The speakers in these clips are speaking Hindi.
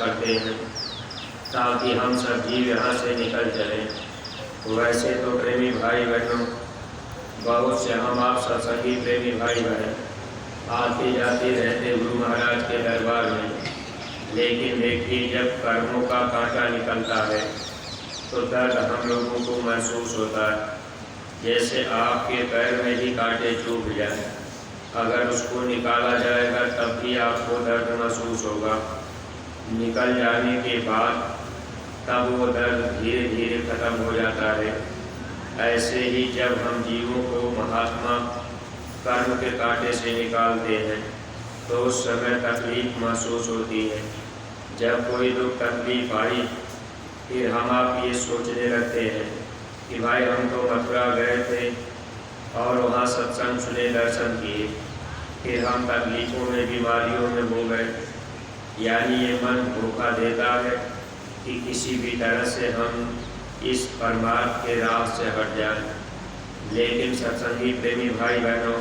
करते हैं ताकि हम सब जीव यहाँ से निकल चलें। वैसे तो प्रेमी भाई बहनों, बहुत से हम आप सत्संगी प्रेमी भाई बहन आते जाते रहते गुरु महाराज के दरबार में, लेकिन देखिए जब कर्मों का कांटा निकलता है तो दर्द हम लोगों को महसूस होता है। जैसे आपके पैर में ही कांटे चुभ जाए, अगर उसको निकाला जाएगा तब भी आपको दर्द महसूस होगा। निकल जाने के बाद तब वो दर्द धीरे धीरे खत्म हो जाता है। ऐसे ही जब हम जीवों को महात्मा कर्म के कांटे से निकालते हैं तो उस समय तकलीफ महसूस होती है। जब कोई दुख तकलीफ आई फिर हम आप ये सोचने लगते हैं कि भाई हम तो मथुरा गए थे और वहाँ सत्संग सुने, दर्शन किए, फिर हम तकलीफ़ों में बीमारियों में हो गए। यानी ये मन धोखा देता है कि किसी भी तरह से हम इस परमार्थ के राह से हट जाएं। लेकिन सत्संगी प्रेमी भाई बहनों,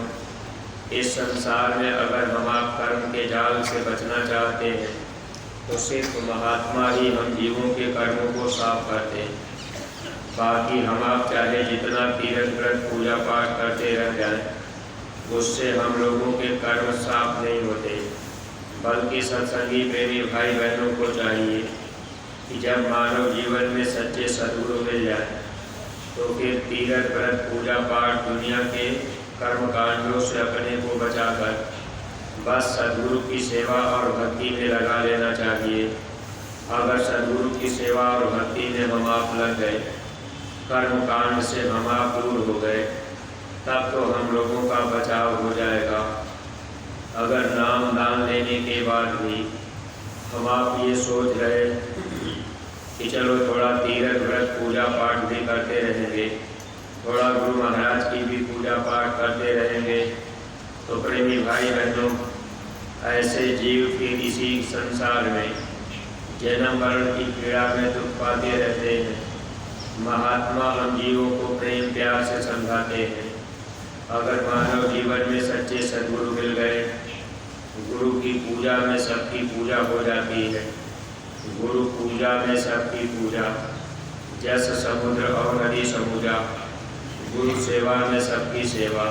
इस संसार में अगर हम आप कर्म के जाल से बचना चाहते हैं तो सिर्फ महात्मा ही हम जीवों के कर्मों को साफ करते हैं। बाकी हम आप चाहे जितना तीर्थ व्रत पूजा पाठ करते रह जाएं, उससे हम लोगों के कर्म साफ नहीं होते। बल्कि सत्संगी प्रेमी भाई बहनों को चाहिए कि जब मानव जीवन में सच्चे सद्गुरु मिल जाए तो फिर तीर्थ व्रत पूजा पाठ दुनिया के कर्म कांडों से अपने को बचाकर बस सद्गुरु की सेवा और भक्ति में लगा लेना चाहिए। अगर सद्गुरु की सेवा और भक्ति में हम आप लग गए, कर्म कांड से हम आप दूर हो गए, तब तो हम लोगों का बचाव हो जाएगा। अगर नाम दान लेने के बाद भी हम आप ये सोच रहे कि चलो थोड़ा तीर्थ व्रत पूजा पाठ भी करते रहेंगे, थोड़ा गुरु महाराज की भी पूजा पाठ करते रहेंगे, तो प्रेमी भाई बहनों, ऐसे जीव के इसी संसार में जन्म मरण की पीड़ा में दुख पाते रहते हैं। महात्मा हम जीवों को प्रेम प्यार से समझाते हैं। अगर मानव जीवन में सच्चे सद्गुरु मिल गए, गुरु की पूजा में सबकी पूजा हो जाती है। गुरु पूजा में सबकी पूजा, जस समुद्र और नदी समुद्रा। गुरु सेवा में सबकी सेवा,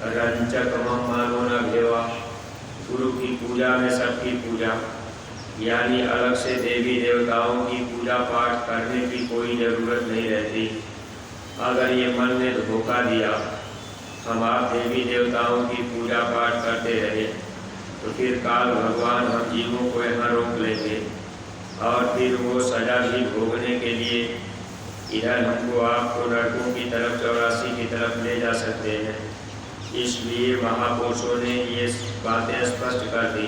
रंचक मम मानो न भेवा। गुरु की पूजा में सबकी पूजा, यानी अलग से देवी देवताओं की पूजा पाठ करने की कोई ज़रूरत नहीं रहती। अगर ये मन ने धोखा दिया, हम आप देवी देवताओं की पूजा पाठ करते रहे, तो फिर काल भगवान हम जीवों को यहाँ रोक लेंगे और फिर वो सजा भी भोगने के लिए इधर हमको आपको नरकों की तरफ 84 की तरफ ले जा सकते हैं। इसलिए महापुरुषों ने ये बातें स्पष्ट कर दी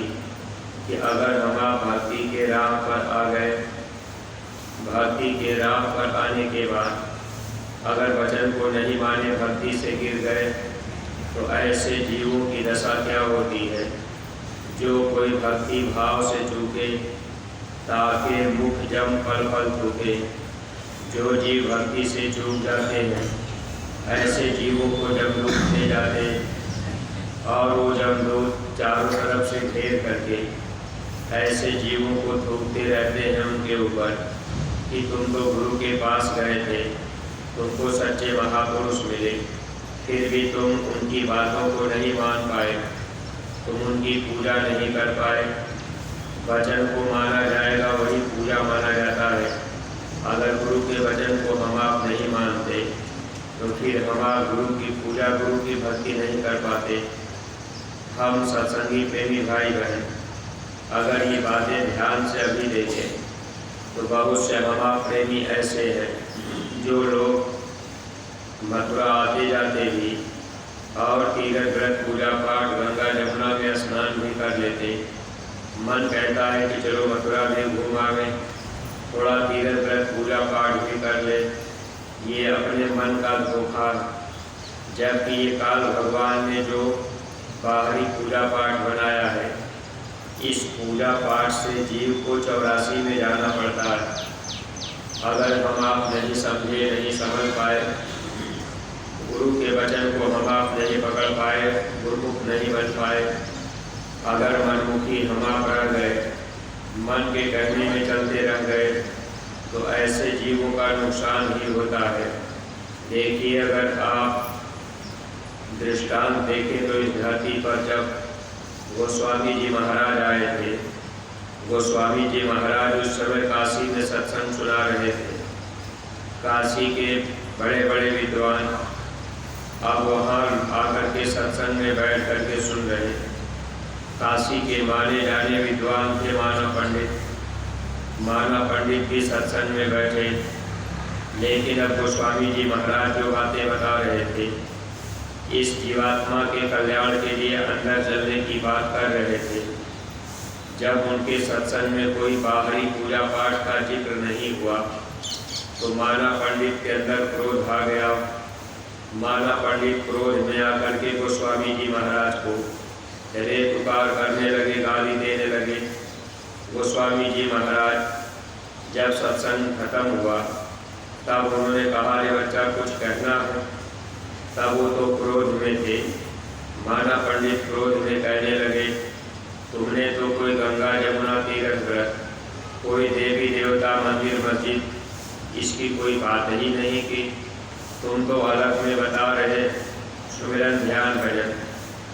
कि अगर हम आप भक्ति के राह पर आ गए, भक्ति के राह पर आने के बाद अगर वचन को नहीं माने, भक्ति से गिर गए, तो ऐसे जीवों की दशा क्या होती है। जो कोई भक्ति भाव से चूके, ताके मुख जम पल पल थूके। जो जीव भक्ति से चूक जाते हैं, ऐसे जीवों को जब दुख दे जाते और वो जब लोग चारों तरफ से घेर करके ऐसे जीवों को थूकते रहते हैं उनके ऊपर कि तुम तो गुरु के पास गए थे, तुमको सच्चे महापुरुष मिले, फिर भी तुम उनकी बातों को नहीं मान पाए, तुम उनकी पूजा नहीं कर पाए। वचन को माना जाएगा वही पूजा माना जाता है। अगर गुरु के वचन को हम आप नहीं मानते तो फिर हम आप गुरु की पूजा, गुरु की भक्ति नहीं कर पाते। हम सत्संगी प्रेमी भाई बहन अगर ये बातें ध्यान से अभी देखें तो बहुत से हम आप प्रेमी ऐसे हैं जो लोग मथुरा आते जाते भी और तीर्थ व्रत पूजा पाठ गंगा जमुना में स्नान भी कर लेते। मन कहता है कि चलो मथुरा में घूम आवे, थोड़ा तीर्थ व्रत पूजा पाठ भी कर ले। ये अपने मन का धोखा, जबकि ये काल भगवान ने जो बाहरी पूजा पाठ बनाया है, इस पूजा पाठ से जीव को 84 में जाना पड़ता है। अगर हम आप नहीं समझे, नहीं समझ पाए, गुरु के वचन को हम आप नहीं पकड़ पाए, गुरुमुख नहीं बन पाए, अगर मनमुखी हम आप रह गए मन के कहने में चलते रह गए तो ऐसे जीवों का नुकसान ही होता है। देखिए, अगर आप दृष्टांत देखें तो इस धरती पर जब गोस्वामी जी महाराज आए थे, गोस्वामी जी महाराज उस समय काशी में सत्संग सुना रहे थे। काशी के बड़े बड़े विद्वान अब वहाँ आकर के सत्संग में बैठ करके सुन रहे। काशी के माने जाने विद्वान थे माना पंडित भी सत्संग में बैठे। लेकिन अब गोस्वामी जी महाराज जो बातें बता रहे थे, इस जीवात्मा के कल्याण के लिए अंदर चलने की बात कर रहे थे। जब उनके सत्संग में कोई बाहरी पूजा पाठ का जिक्र नहीं हुआ तो माना पंडित के अंदर क्रोध आ गया। माना पंडित क्रोध में आकर के गोस्वामी जी महाराज को रे पुकार करने लगे, गाली देने लगे। गोस्वामी जी महाराज जब सत्संग खत्म हुआ तब उन्होंने कहा, अरे बच्चा कुछ कहना है। तब वो तो क्रोध में थे। माना पंडित क्रोध में कहने लगे, तुमने तो कोई गंगा जमुना तीर्थ व्रत, कोई देवी देवता मंदिर मस्जिद, इसकी कोई बात ही नहीं की। तुम तो अलग में बता रहे सुमिरन ध्यान भजन।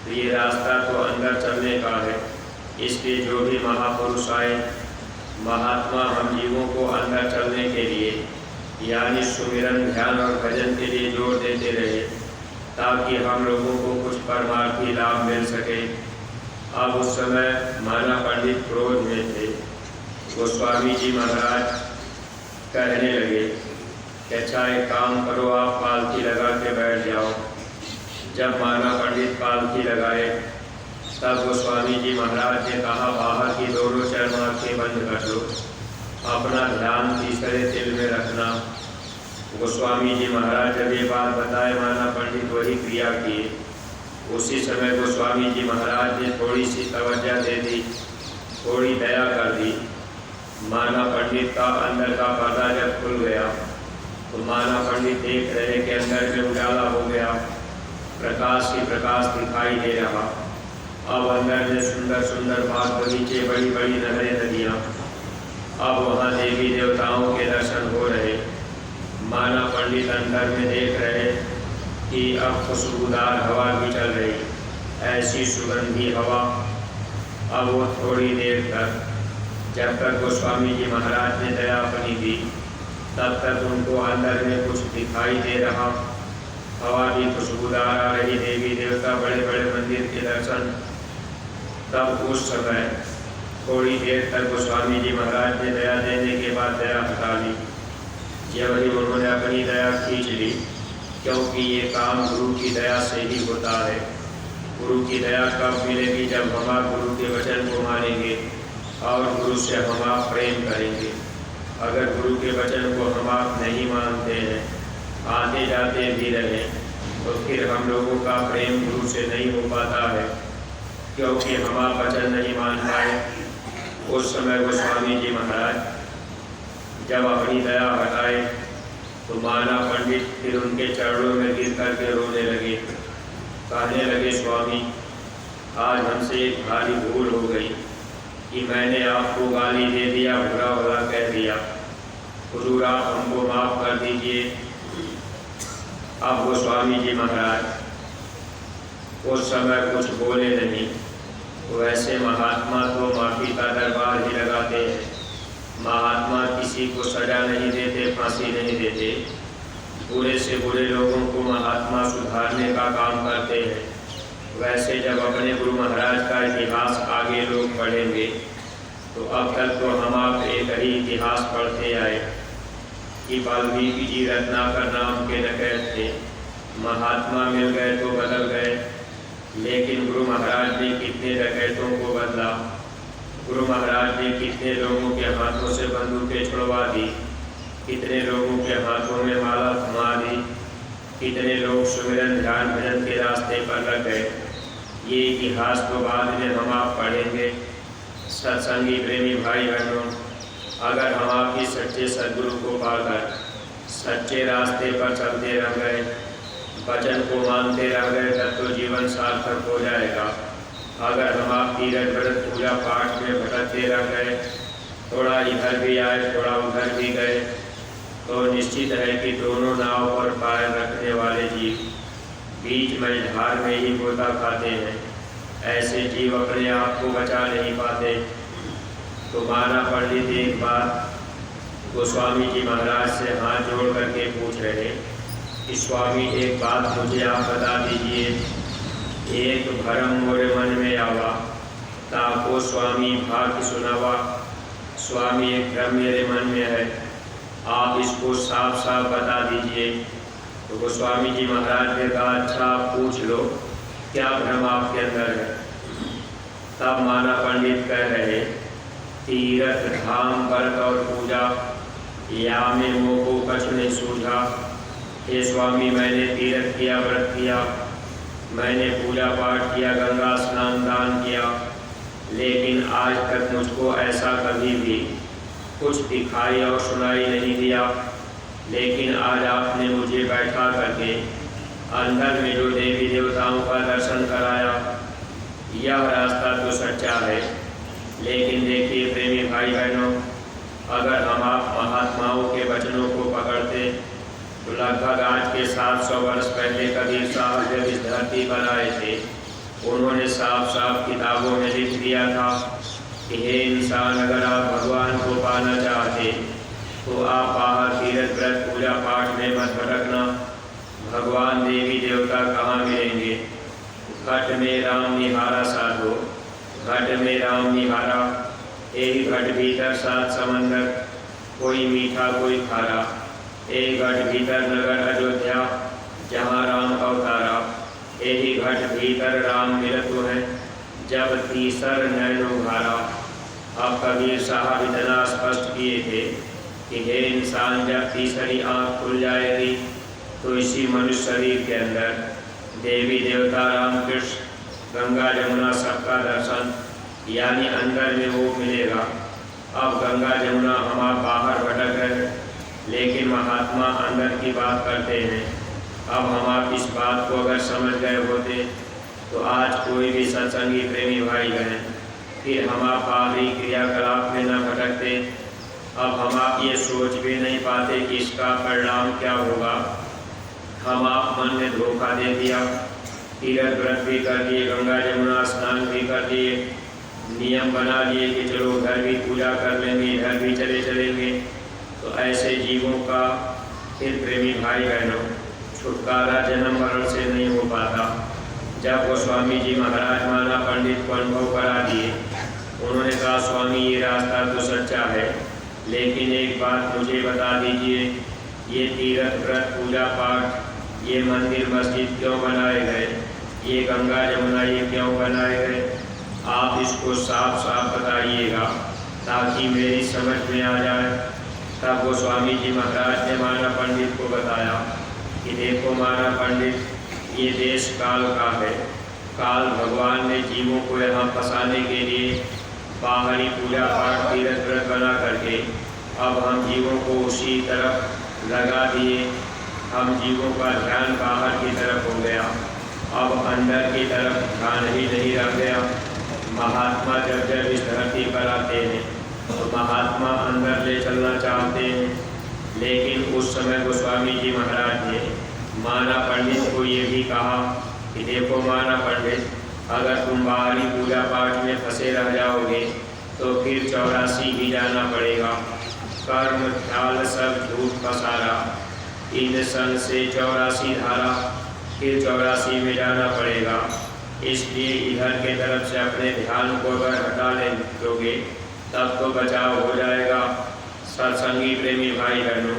तो ये रास्ता तो अंदर चलने का है। इसलिए जो भी महापुरुष आए, महात्मा हम जीवों को अंदर चलने के लिए यानी सुमिरन ध्यान और भजन के लिए जोर देते रहे, ताकि हम लोगों को कुछ परमार्थी लाभ मिल सके। अब उस समय माना पंडित क्रोध में थे। गोस्वामी जी महाराज कहने लगे कि अच्छा एक काम करो, आप पालकी लगा के बैठ जाओ। जब माना पंडित पालकी लगाए तब गोस्वामी जी महाराज ने कहा, बाहर की दोनों चरण आँखें बंद कर लो, अपना ध्यान तीसरे तिल में रखना। गोस्वामी जी महाराज जब ये बात बताए, माना पंडित वही क्रिया किए। उसी समय गोस्वामी जी महाराज ने थोड़ी सी तवज्जो दे दी, थोड़ी दया कर दी। माना पंडित का अंदर का पर्दा जब खुल गया तो माना पंडित देख रहे कि अंदर में उजाला हो गया, प्रकाश ही प्रकाश दिखाई दे रहा। अब अंदर में सुंदर सुंदर बाग बगीचे, बड़ी बड़ी नहरें नदियाँ, अब वहाँ देवी देवताओं के दर्शन हो रहे। माना पंडित अंदर में देख रहे कि अब खुशबूदार हवा भी चल रही, ऐसी सुगंधी हवा। अब वो थोड़ी देर तक, जब तक गोस्वामी जी महाराज ने दया अपनी दी, तब तक उनको अंदर में कुछ दिखाई दे रहा। हवा भी खुशबूदार आ रही, देवी देवता, बड़े बड़े मंदिर के दर्शन। तब उस समय थोड़ी देर तक गोस्वामी जी महाराज ने दया देने के बाद दया हटा ली। जब उन्होंने अपनी दया खींच ली, क्योंकि ये काम गुरु की दया से ही होता है। गुरु की दया कब मिलेगी? जब हम आप गुरु के वचन को मानेंगे और गुरु से हम आप प्रेम करेंगे। अगर गुरु के वचन को हम आप नहीं मानते हैं, आते जाते भी रहे, तो फिर हम लोगों का प्रेम गुरु से नहीं हो पाता है, क्योंकि हम आप वचन नहीं मान पाए। उस समय गोस्वामी जी महाराज जब अपनी दया हटाए तो माना पंडित फिर उनके चरणों में गिर करके रोने लगे। कहने लगे, स्वामी आज हमसे एक भारी भूल हो गई कि मैंने आपको गाली दे दिया, बुरा भला कह दिया। हुजूर आप हमको माफ़ कर दीजिए। अब गोस्वामी जी महाराज उस समय कुछ बोले नहीं। वैसे महात्मा तो माफ़ी का दरबार ही लगाते हैं। महात्मा किसी को सजा नहीं देते, फांसी नहीं देते। बुरे से बुरे लोगों को महात्मा सुधारने का काम करते हैं। वैसे जब अपने गुरु महाराज का इतिहास आगे लोग पढ़ेंगे तो अब तक तो हम आप एक ही इतिहास पढ़ते आए कि वाल्मीकि जी रत्नाकर नाम के डकैत थे। महात्मा मिल गए तो बदल गए, लेकिन गुरु महाराज ने कितने डकैतों को बदला। गुरु महाराज ने कितने लोगों के हाथों से बंदूकें छुड़वा दी, कितने लोगों के हाथों में माला थमा दी, कितने लोग सुमिरन ध्यान भजन के रास्ते पर लग गए। ये इतिहास तो बाद में हम आप पढ़ेंगे। सत्संगी प्रेमी भाई बहनों, अगर हम आप ही सच्चे सद्गुरु को पाकर सच्चे रास्ते पर चलते रह गए, वचन को मानते रह गए, तब तो जीवन सार्थक हो जाएगा। अगर हम आप तीरथ व्रत पूजा पाठ में भटकते रह गए, थोड़ा इधर भी आए, थोड़ा उधर भी गए, तो निश्चित है कि दोनों नाव पर पैर रखने वाले जीव बीच में धार में ही गोता खाते हैं। ऐसे जीव अपने आप को बचा नहीं पाते। तो माना पंडित एक बार गोस्वामी जी महाराज से हाथ जोड़ करके पूछ रहे कि स्वामी, एक बात मुझे आप बता दीजिए। एक भरम मोरे मन में आवा, ताको स्वामी भाग्य सुनावा। स्वामी, एक भ्रम मेरे मन में है, आप इसको साफ साफ बता दीजिए। तो गोस्वामी जी महाराज ने कहा, अच्छा आप पूछ लो, क्या भ्रम आपके अंदर है। तब माना पंडित कह रहे, तीर्थ धाम व्रत और पूजा या में मोह को कछ नहीं सूझा। हे स्वामी, मैंने तीर्थ किया, व्रत किया, मैंने पूजा पाठ किया, गंगा स्नान दान किया, लेकिन आज तक मुझको ऐसा कभी भी कुछ दिखाई और सुनाई नहीं दिया। लेकिन आज आपने मुझे बैठा करके अंदर में जो देवी देवताओं का दर्शन कराया, यह रास्ता तो सच्चा है। लेकिन देखिए प्रेमी भाई बहनों, अगर हम आप महात्माओं के वचनों को पकड़ते तो लगभग आज के 700 वर्ष पहले कबीर साहब जब इस धरती पर आए थे, उन्होंने साफ साफ किताबों में लिख दिया था कि हे इंसान, अगर आप भगवान को पाना चाहते तो आप बाहर तीर्थ व्रत पूजा पाठ में मत भटकना। भगवान देवी देवता कहाँ मिलेंगे? घट में राम निहारा साधो, घट में राम निहारा। एक घट भीतर 7 समंदर, कोई मीठा कोई खारा। एक घट भीतर नगर अयोध्या, जहाँ राम अवतारा। यही घट भीतर राम मिलत है, जब तीसर नैनो घारा। अब कबीर साहब इतना स्पष्ट किए थे कि हे इंसान, जब तीसरी आँख खुल जाएगी तो इसी मनुष्य शरीर के अंदर देवी देवता राम कृष्ण गंगा जमुना सबका दर्शन, यानी अंदर में वो मिलेगा। अब गंगा जमुना हम आप बाहर भटक रहे, लेकिन महात्मा अंदर की बात करते हैं। अब हम आप इस बात को अगर समझ गए होते तो आज कोई भी सत्संगी प्रेमी भाई बहन फिर हम आप बाहरी क्रियाकलाप में न भटकते। अब हम आप ये सोच भी नहीं पाते कि इसका परिणाम क्या होगा। हम आप मन में धोखा दे दिया, तीर्थ व्रत भी कर लिए, गंगा जमुना स्नान भी कर लिए, नियम बना लिए कि चलो उधर भी पूजा कर लेंगे, इधर भी चले चलेंगे। तो ऐसे जीवों का फिर प्रेमी भाई बहनों छुटकारा जन्म मरण से नहीं हो पाता। जब गोस्वामी जी महाराज माना पंडित को अनुभव करा दिए, उन्होंने कहा, स्वामी ये रास्ता तो सच्चा है, लेकिन एक बात मुझे बता दीजिए, ये तीर्थ व्रत पूजा पाठ, ये मंदिर मस्जिद क्यों बनाए गए, ये गंगा जमुना ये क्यों बनाए गए? आप इसको साफ साफ बताइएगा ताकि मेरी समझ में आ जाए। तब गोस्वामी जी महाराज ने माना पंडित को बताया कि देखो माना पंडित, ये देश काल का है। काल भगवान ने जीवों को यहाँ फंसाने के लिए बाहरी पूजा पाठ तीर्थ व्रत बना करके अब हम जीवों को उसी तरफ लगा दिए। हम जीवों का ध्यान बाहर की तरफ हो गया, अब अंदर की तरफ ध्यान ही नहीं रह गया। महात्मा जब जब इस धरती पर आते हैं तो महात्मा अंदर ले चलना चाहते हैं, लेकिन उस समय गोस्वामी जी महाराज ने माना पंडित को ये भी कहा कि देखो माना पंडित, अगर तुम बाहरी पूजा पाठ में फंसे रह जाओगे तो फिर 84 ही जाना पड़ेगा। कर्म ख्याल सब झूठ का सारा, इन संग से 84 धारा, फिर 84 में जाना पड़ेगा। इसलिए इधर के तरफ से अपने ध्यान को अगर हटा लोगे तब तो बचाव हो जाएगा। सत्संगी प्रेमी भाई बहनों,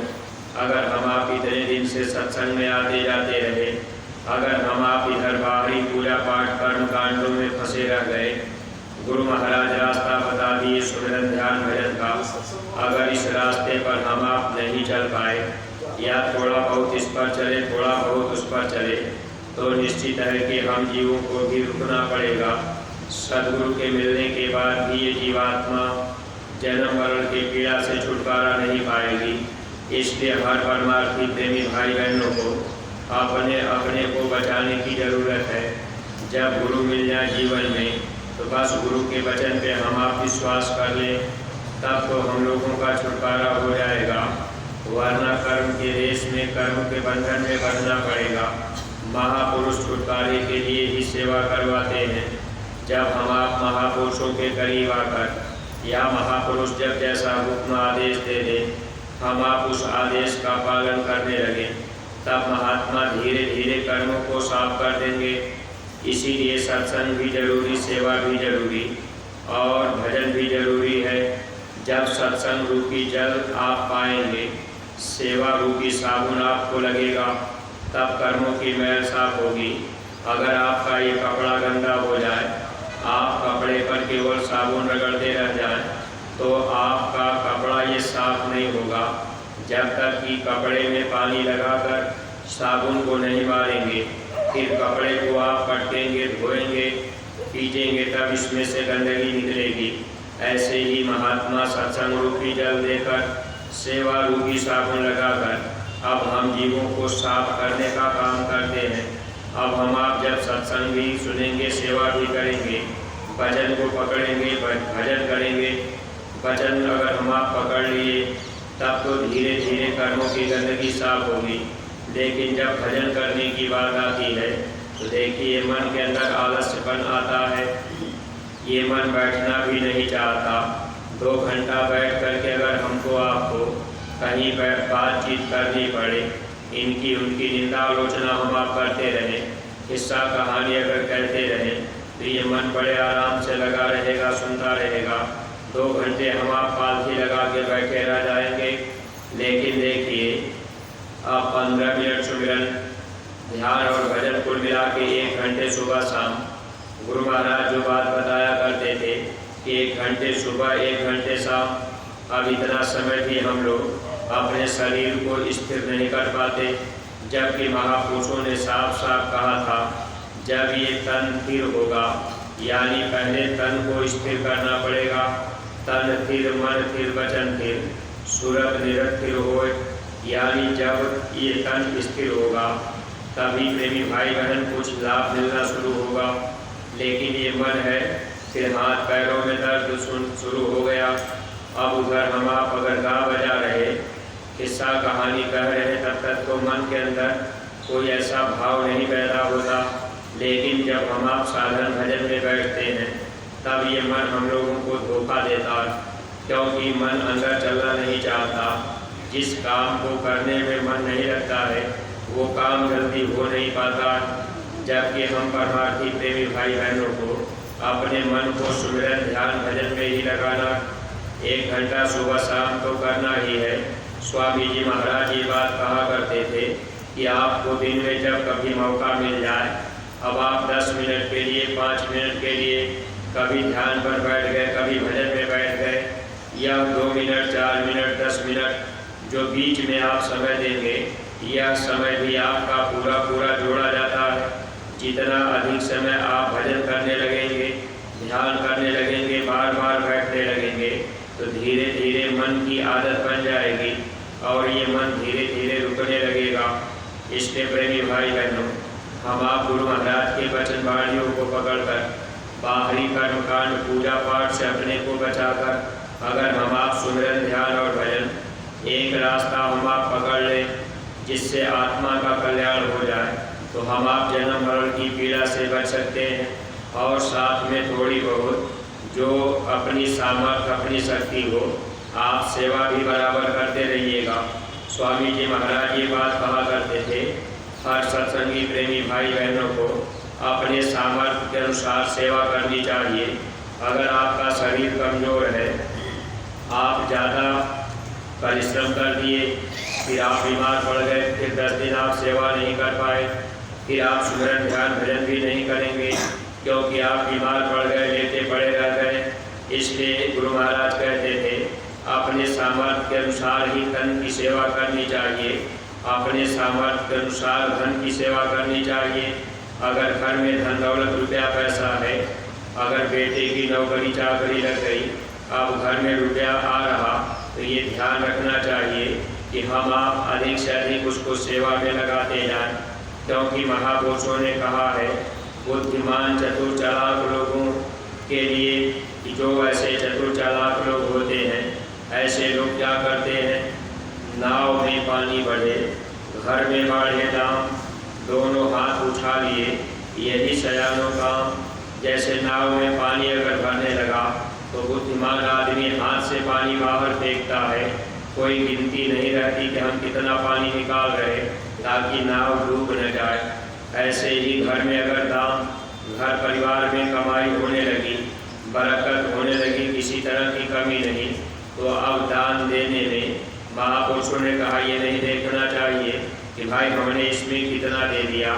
अगर हम आप इतने दिन से सत्संग में आते जाते रहे, अगर हम आप इधर बाहरी पूजा पाठ कर्म कांडों में फंसे रह गए, गुरु महाराज रास्ता बता दिए सुमिरन ध्यान भजन का, अगर इस रास्ते पर हम आप नहीं चल पाए या थोड़ा बहुत इस पर चले थोड़ा बहुत उस पर चले, तो निश्चित है कि हम जीवों को भी रुकना पड़ेगा। सदगुरु के मिलने के बाद भी ये जीवात्मा जन्म मरण की पीड़ा से छुटकारा नहीं पाएगी। इसलिए हर परमार्थी प्रेमी भाई बहनों को अपने अपने को बचाने की ज़रूरत है। जब गुरु मिल जाए जीवन में तो बस गुरु के वचन पे हम आप विश्वास कर लें तब तो हम लोगों का छुटकारा हो जाएगा, वरना कर्म के देश में कर्म के बंधन में बंधना पड़ेगा। महापुरुष छुटकारे के लिए ही सेवा करवाते हैं। जब हम आप महापुरुषों के करीब आकर या महापुरुष जब जैसा हुक्म आदेश दे दे, हम आप उस आदेश का पालन करने लगे, तब महात्मा धीरे धीरे कर्मों को साफ कर देंगे। इसीलिए सत्संग भी जरूरी, सेवा भी जरूरी और भजन भी जरूरी है। जब सत्संग रूपी जल आप पाएंगे, सेवा रूपी साबुन आपको लगेगा, तब कर्मों की मैल साफ होगी। अगर आपका ये कपड़ा गंदा हो जाए, आप कपड़े पर केवल साबुन रगड़ते रह जाएं, तो आपका कपड़ा ये साफ नहीं होगा। जब तक कि कपड़े में पानी लगाकर साबुन को नहीं मारेंगे, फिर कपड़े को आप पटकेंगे, धोएंगे, पीटेंगे, तब इसमें से गंदगी निकलेगी। ऐसे ही महात्मा सत्संग रूपी जल देकर, सेवा रूपी साबुन लगाकर अब हम जीवों को साफ करने का काम करते हैं। अब हम आप जब सत्संग भी सुनेंगे, सेवा भी करेंगे, भजन को पकड़ेंगे, भजन करेंगे, भजन अगर हम आप पकड़ लिए, तब तो धीरे धीरे कर्मों की गंदगी साफ होगी। लेकिन जब भजन करने की बात आती है, तो देखिए मन के अंदर आलस्यपन आता है, ये मन बैठना भी नहीं चाहता। 2 घंटा बैठ करके अगर हमको आपको कहीं बातचीत करनी पड़े, इनकी उनकी निंदा आलोचना हम आप करते रहें, किस्सा कहानी अगर कहते रहें, तो ये मन बड़े आराम से लगा रहेगा, सुनता रहेगा। 2 घंटे हम आप पालथी लगा के बैठे रह जाएंगे। लेकिन देखिए, आप 15 मिनट सुमिरन, ध्यान और भजन कुल मिला के 1 घंटे सुबह शाम, गुरु महाराज जो बात बताया करते थे कि 1 घंटे सुबह 1 घंटे शाम, अब इतना समय भी हम लोग अपने शरीर को स्थिर नहीं कर पाते। जबकि महापुरुषों ने साफ साफ कहा था, जब ये तन स्थिर होगा, यानी पहले तन को स्थिर करना पड़ेगा। तन स्थिर, मन स्थिर, वचन स्थिर, सूरत निरस्थिर हो, यानी जब ये तन स्थिर होगा, तभी प्रेमी भाई बहन कुछ लाभ मिलना शुरू होगा। लेकिन ये मन है, फिर हाथ पैरों में दर्द शुरू हो गया। अब उधर हम आप अगर गा बजा रहे, किस्सा कहानी कह रहे, तब तक तो मन के अंदर कोई ऐसा भाव नहीं पैदा होता। लेकिन जब हम आप साधन भजन में बैठते हैं, तब ये मन हम लोगों को धोखा देता, क्योंकि मन अंदर चलना नहीं चाहता। जिस काम को करने में मन नहीं लगता है, वो काम जल्दी हो नहीं पाता। जबकि हम परमार्थी प्रेमी भाई बहनों को अपने मन को सुमिरन ध्यान भजन में ही लगाना, 1 घंटा सुबह शाम तो करना ही है। स्वामी जी महाराज ये बात कहा करते थे कि आपको दिन में जब कभी मौका मिल जाए, अब आप 10 मिनट के लिए, 5 मिनट के लिए कभी ध्यान पर बैठ गए, कभी भजन में बैठ गए, या 2 मिनट, 4 मिनट, 10 मिनट जो बीच में आप समय देंगे, यह समय भी आपका पूरा पूरा जोड़ा जाता है। जितना अधिक समय आप भजन करने लगेंगे, ध्यान करने लगेंगे, बार बार बैठने लगेंगे, तो धीरे धीरे मन की आदत बन जाएगी और ये मन धीरे धीरे रुकने लगेगा। इसलिए प्रेमी भाई बहनों, हम आप गुरु महाराज के वचन वाणियों को पकड़कर बाहरी कर्मकांड पूजा पाठ से अपने को बचाकर अगर हम आप सुमिरन ध्यान और भजन, एक रास्ता हम आप पकड़ लें जिससे आत्मा का कल्याण हो जाए, तो हम आप जन्म मरण की पीड़ा से बच सकते हैं। और साथ में थोड़ी बहुत जो अपनी सामर्थ्य, अपनी शक्ति हो, आप सेवा भी बराबर करते रहिएगा। स्वामी जी महाराज ये बात कहा करते थे, हर सत्संगी प्रेमी भाई बहनों को अपने सामर्थ्य के अनुसार सेवा करनी चाहिए। अगर आपका शरीर कमज़ोर है, आप ज़्यादा परिश्रम कर दिए, फिर आप बीमार पड़ गए, फिर 10 दिन आप सेवा नहीं कर पाए, फिर आप सुमिरन ध्यान भजन भी नहीं करेंगे, क्योंकि आप बीमार पड़ गए, लेटे पड़े रह गए। इसलिए गुरु महाराज कहते थे, अपने सामर्थ्य के अनुसार ही तन की सेवा करनी चाहिए, अपने सामर्थ्य के अनुसार धन की सेवा करनी चाहिए। अगर घर में धन दौलत रुपया पैसा है, अगर बेटे की नौकरी चाकरी लग गई, अब घर में रुपया आ रहा, तो ये ध्यान रखना चाहिए कि हम आप अधिक से अधिक उसको सेवा में लगाते जाएं, क्योंकि महापुरुषों ने कहा है, बुद्धिमान चतुर चालाक लोगों के लिए कि जो ऐसे चतुर चालाक लोग होते हैं, ऐसे लोग क्या करते हैं, नाव में पानी बढ़े, घर में बाढ़े दाम, दोनों हाथ उठा लिए, यही सयानों काम। जैसे नाव में पानी अगर भरने लगा तो बुद्धिमान आदमी हाथ से पानी बाहर फेंकता है, कोई गिनती नहीं रहती कि हम कितना पानी निकाल रहे ताकि नाव डूब न जाए। ऐसे ही घर में अगर दाम, घर परिवार में कमाई होने लगी, बरकत होने लगी, किसी तरह की कमी नहीं, तो अब दान देने में महापुरुषों ने कहा ये नहीं देखना चाहिए कि भाई हमने इसमें कितना दे दिया।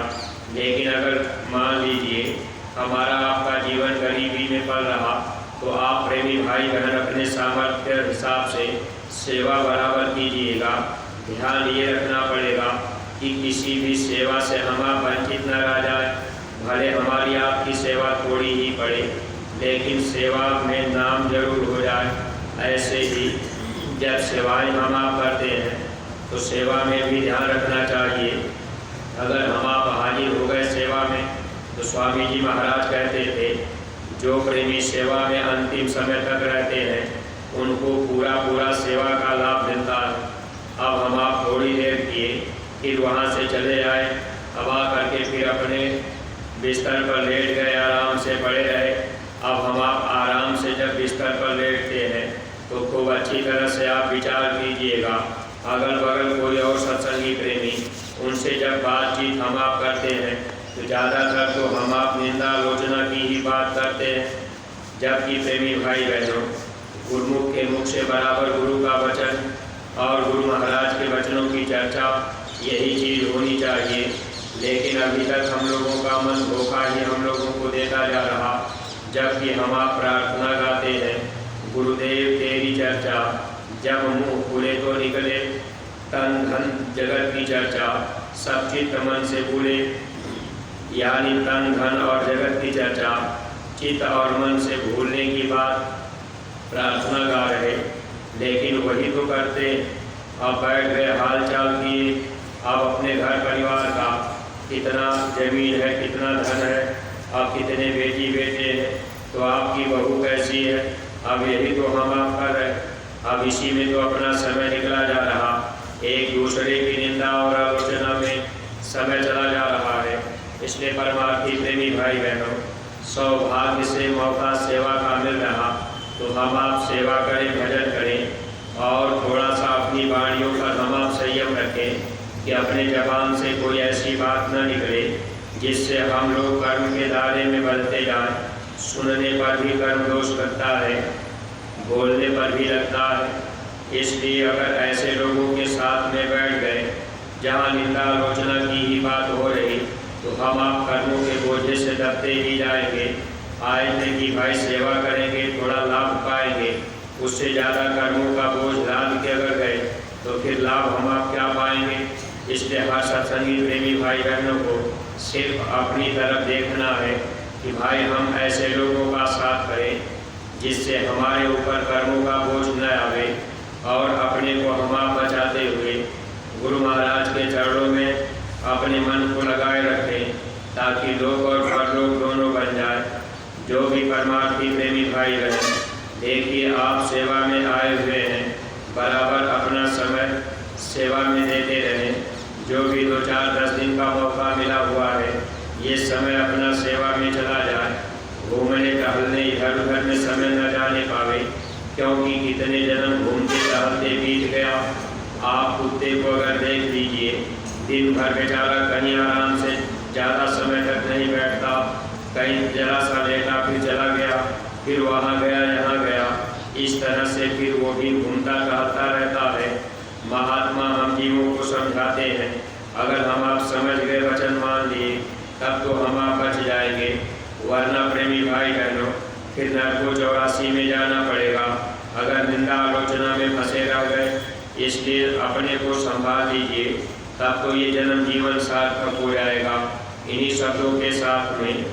लेकिन अगर मान लीजिए हमारा आपका जीवन गरीबी में पल रहा तो आप प्रेमी भाई बहन अपने सामर्थ्य के हिसाब से सेवा बराबर कीजिएगा। ध्यान ये रखना पड़ेगा कि किसी भी सेवा से हम आप वंचित न रह जाए। भले हमारी आपकी सेवा थोड़ी ही पड़े, लेकिन सेवा में नाम जरूर हो जाए। ऐसे ही जब सेवाएं हम आप करते हैं तो सेवा में भी ध्यान रखना चाहिए। अगर हम आप हाजिर हो गए सेवा में तो स्वामी जी महाराज कहते थे, जो प्रेमी सेवा में अंतिम समय तक रहते हैं उनको पूरा पूरा सेवा का लाभ मिलता है। अब हम आप थोड़ी देर किए, फिर वहाँ से चले आए, अब आ करके फिर अपने बिस्तर पर लेट गए, आराम से पड़े रहे। अब हम आप आराम से जब बिस्तर पर लेटते हैं तो खूब अच्छी तरह से आप विचार कीजिएगा। अगल बगल कोई और सत्संगी प्रेमी, उनसे जब बातचीत हम आप करते हैं तो ज़्यादातर तो हम आप निंदा आलोचना की ही बात करते हैं। जबकि प्रेमी भाई बहनों, गुरुमुख के मुख से बराबर गुरु का वचन और गुरु महाराज के वचनों की चर्चा, यही चीज़ होनी चाहिए। लेकिन अभी तक हम लोगों का मन धोखा ही हम लोगों को देता जा रहा। जबकि हम आप प्रार्थना गाते हैं, गुरुदेव तेरी चर्चा, जब मुँह खुले तो निकले, तन धन जगत की चर्चा, सब चित्त मन से भूले। यानी तन धन और जगत की चर्चा चित्त और मन से भूलने की बात प्रार्थना गा रहे, लेकिन वही तो करते। अब बैठ गए हाल चाल किए, अब अपने घर परिवार का कितना जमीन है, कितना धन है, अब कितने बेटी बेटे हैं, तो आपकी बहू कैसी है, अब यही तो हम आप कर रहे। अब इसी में तो अपना समय निकला जा रहा, एक दूसरे की निंदा और आलोचना में समय चला जा रहा है। इसलिए परमार्थी प्रेमी भाई बहनों, सौभाग्य से मौका सेवा का मिल रहा तो हम आप सेवा करें, भजन करें और थोड़ा सा अपनी वाणियों पर हम आप संयम रखें कि अपने जबान से कोई ऐसी बात न निकले जिससे हम लोग कर्म के दायरे में बढ़ते जाएं। सुनने पर भी कर्म दोष लगता है, बोलने पर भी लगता है। इसलिए अगर ऐसे लोगों के साथ में बैठ गए जहाँ निंदा आलोचना की ही बात हो रही तो हम आप कर्मों के बोझे से दबते ही जाएंगे। आए कि भाई सेवा करेंगे, थोड़ा लाभ पाएंगे, उससे ज़्यादा कर्मों का बोझ लाद के अगर गए तो फिर लाभ हम आप क्या पाएंगे। इसलिए हर सत्संगी प्रेमी भाई बहनों को सिर्फ अपनी तरफ देखना है कि भाई हम ऐसे लोगों का साथ करें जिससे हमारे ऊपर कर्मों का बोझ न आवे और अपने को हम आप बचाते हुए गुरु महाराज के चरणों में अपने मन को लगाए रखें, ताकि लोक और परलोक दोनों बन जाए। जो भी परमार्थी प्रेमी भाई बहन, देखिए आप सेवा में आए हुए हैं, बराबर अपना समय सेवा में देते रहें। जो भी 2-4-10 दिन का मौका मिला हुआ है, ये समय अपना सेवा में चला जाए। घूमने टहलने इधर उधर में समय न जाने पावे, क्योंकि कितने जन्म घूमते टहलते बीत गया। आप कुत्ते को अगर देख लीजिए, दिन भर बेचारा कहीं आराम से ज़्यादा समय तक नहीं बैठता, कहीं जरा सा लेटा फिर चला गया, फिर वहाँ गया यहाँ गया, इस तरह से फिर वो भी घूमता टहलता रहता है। महात्मा हम जीवों को समझाते हैं, अगर हम आप समझ गए, वचन मान लिए, तब तो हम आप बच जाएंगे, वरना प्रेमी भाई बहनों फिर नरको 84 में जाना पड़ेगा अगर निंदा आलोचना में फंसे रह गए। इसलिए अपने को संभाल लीजिए, तब तो ये जन्म जीवन सार्थक हो जाएगा। इन्हीं शब्दों के साथ में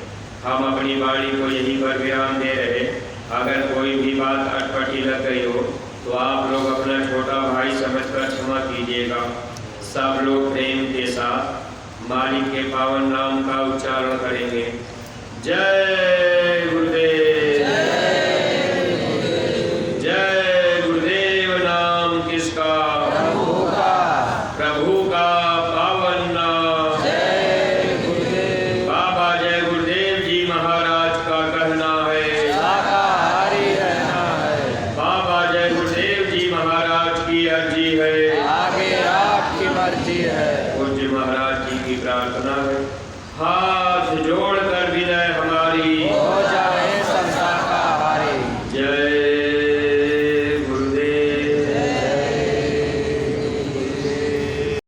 हम अपनी वाणी को यहीं पर विराम दे रहे। अगर कोई भी बात अटपटी लग गई हो तो आप लोग अपना छोटा भाई समझकर क्षमा कीजिएगा। सब लोग प्रेम के साथ मालिक के पावन नाम का उच्चारण करेंगे। जय गुरुदेव। है, आगे आपकी मर्जी है। पूज्य महाराज जी की प्रार्थना है, हाथ जोड़कर